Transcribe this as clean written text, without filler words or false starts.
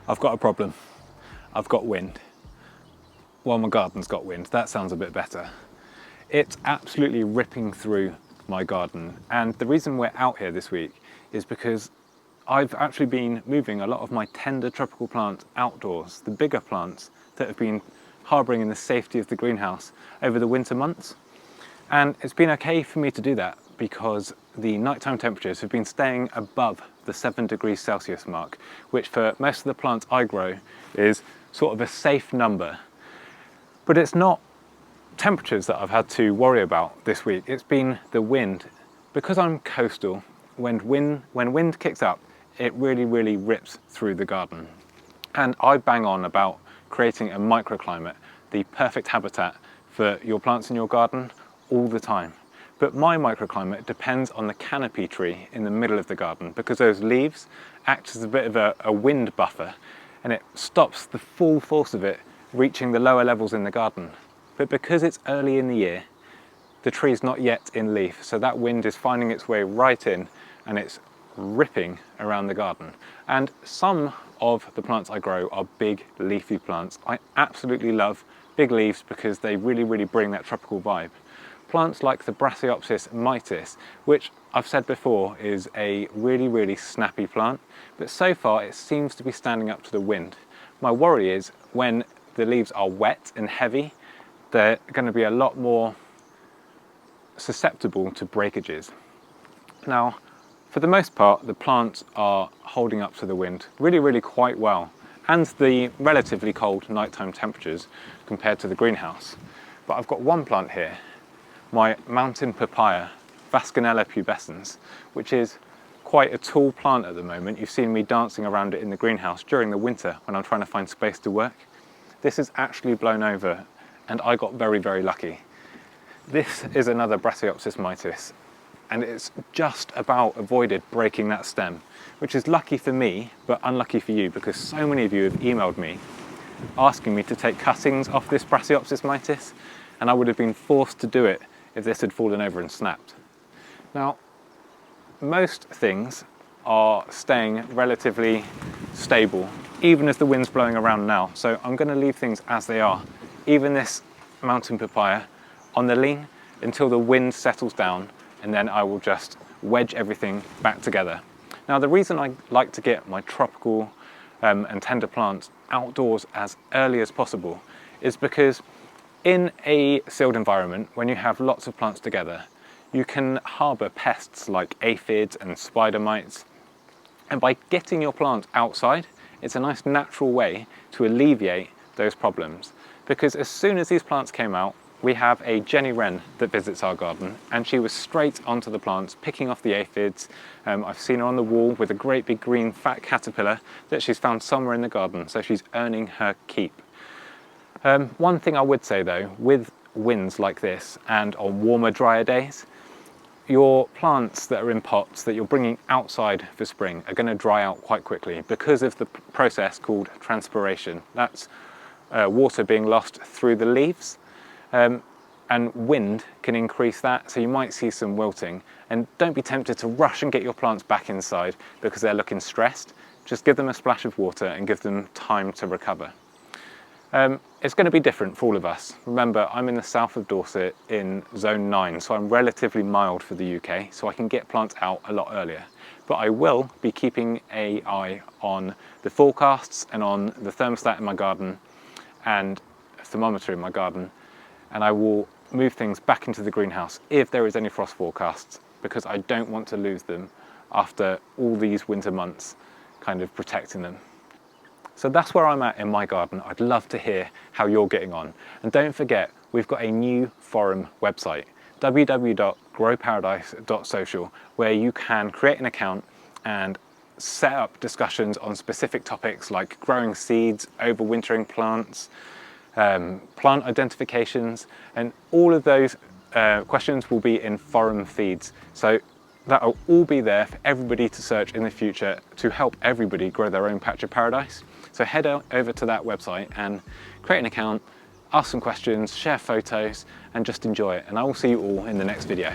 I've got a problem. I've got wind. Well, my garden's got wind. That sounds a bit better. It's absolutely ripping through my garden. And the reason we're out here this week is because I've actually been moving a lot of my tender tropical plants outdoors, the bigger plants that have been harbouring in the safety of the greenhouse over the winter months. And it's been okay for me to do that because the nighttime temperatures have been staying above the 7 degrees Celsius mark, which for most of the plants I grow is sort of a safe number. But it's not temperatures that I've had to worry about this week, it's been the wind. Because I'm coastal, when wind kicks up, it really rips through the garden. And I bang on about creating a microclimate, the perfect habitat for your plants in your garden all the time. But my microclimate depends on the canopy tree in the middle of the garden because those leaves act as a bit of a wind buffer and it stops the full force of it reaching the lower levels in the garden. But because it's early in the year, the tree's not yet in leaf, so that wind is finding its way right in and it's ripping around the garden. And some of the plants I grow are big leafy plants. I absolutely love big leaves because they really bring that tropical vibe. Plants like the Brasseopsis mitis, which I've said before is a really snappy plant, but so far it seems to be standing up to the wind. My worry is when the leaves are wet and heavy, they're going to be a lot more susceptible to breakages. Now, for the most part, the plants are holding up to the wind really quite well, and the relatively cold nighttime temperatures compared to the greenhouse. But I've got one plant here, my mountain papaya, Vasconella pubescens, which is quite a tall plant at the moment. You've seen me dancing around it in the greenhouse during the winter when I'm trying to find space to work. This is actually blown over and I got very lucky. This is another Brasseopsis mitis and it's just about avoided breaking that stem, which is lucky for me but unlucky for you because so many of you have emailed me asking me to take cuttings off this Brasseopsis mitis and I would have been forced to do it if this had fallen over and snapped. Now, most things are staying relatively stable, even as the wind's blowing around now. So I'm going to leave things as they are, even this mountain papaya, on the lean until the wind settles down, and then I will just wedge everything back together. Now, the reason I like to get my tropical and tender plants outdoors as early as possible is because in a sealed environment, when you have lots of plants together, you can harbour pests like aphids and spider mites. And by getting your plant outside, it's a nice natural way to alleviate those problems. Because as soon as these plants came out, we have a Jenny Wren that visits our garden and she was straight onto the plants, picking off the aphids. I've seen her on the wall with a great big green fat caterpillar that she's found somewhere in the garden, so she's earning her keep. One thing I would say though, with winds like this and on warmer, drier days, your plants that are in pots that you're bringing outside for spring are going to dry out quite quickly because of the process called transpiration. That's water being lost through the leaves, and wind can increase that, so you might see some wilting. And don't be tempted to rush and get your plants back inside because they're looking stressed. Just give them a splash of water and give them time to recover. It's going to be different for all of us. Remember, I'm in the south of Dorset in zone 9, so I'm relatively mild for the UK, so I can get plants out a lot earlier. But I will be keeping an eye on the forecasts and on the thermostat in my garden and a thermometer in my garden, and I will move things back into the greenhouse if there is any frost forecasts, because I don't want to lose them after all these winter months kind of protecting them. So that's where I'm at in my garden. I'd love to hear how you're getting on. And don't forget, we've got a new forum website, www.growparadise.social, where you can create an account and set up discussions on specific topics like growing seeds, overwintering plants, plant identifications, and all of those questions will be in forum feeds. So that will all be there for everybody to search in the future to help everybody grow their own patch of paradise. So head over to that website and create an account, ask some questions, share photos, and just enjoy it. And I will see you all in the next video.